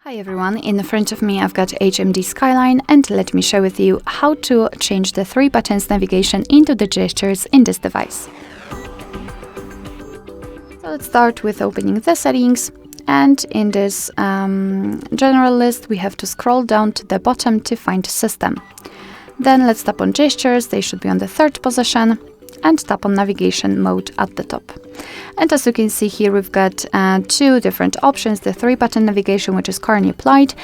Hi everyone, in front of me I've got HMD Skyline, and let me share with you how to change the 3 buttons navigation into the gestures in this device. So let's start with opening the settings, and in this general list we have to scroll down to the bottom to find system. Then let's tap on gestures, they should be on the 3rd position, and tap on navigation mode at the top. And as you can see here, we've got 2 different options, the 3-button navigation, which is currently applied.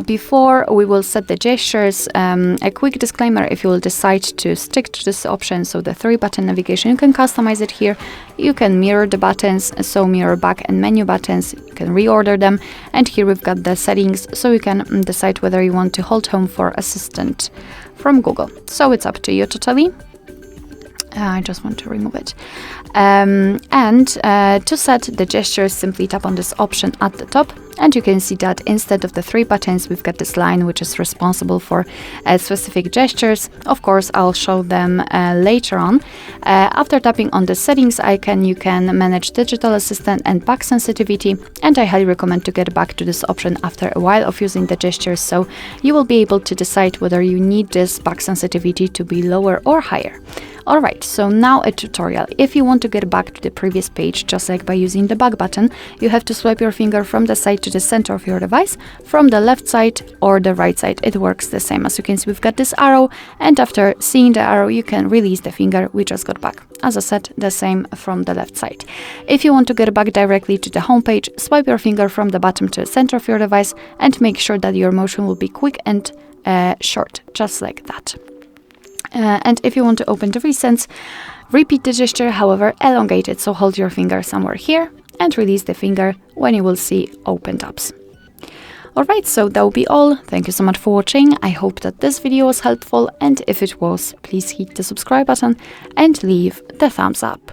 Before we will set the gestures, a quick disclaimer: if you will decide to stick to this option, so the 3-button navigation, you can customize it here. You can mirror the buttons, so mirror back and menu buttons, you can reorder them. And here we've got the settings, so you can decide whether you want to hold home for Assistant from Google. So it's up to you totally. I just want to remove it. To set the gestures, simply tap on this option at the top, and you can see that instead of the 3 buttons, we've got this line which is responsible for specific gestures. Of course, I'll show them later on. After tapping on the settings icon, you can manage digital assistant and back sensitivity, and I highly recommend to get back to this option after a while of using the gestures, so you will be able to decide whether you need this back sensitivity to be lower or higher. Alright, so now a tutorial. If you want to get back to the previous page, just like by using the back button, you have to swipe your finger from the side to the center of your device, from the left side or the right side. It works the same. As you can see, we've got this arrow, and after seeing the arrow, you can release the finger. We just got back. As I said, the same from the left side. If you want to get back directly to the home page, swipe your finger from the bottom to the center of your device, and make sure that your motion will be quick and short, just like that. And if you want to open the recents, repeat the gesture, however, elongate it. So hold your finger somewhere here and release the finger when you will see open tabs. Alright, so that will be all. Thank you so much for watching. I hope that this video was helpful, and if it was, please hit the subscribe button and leave the thumbs up.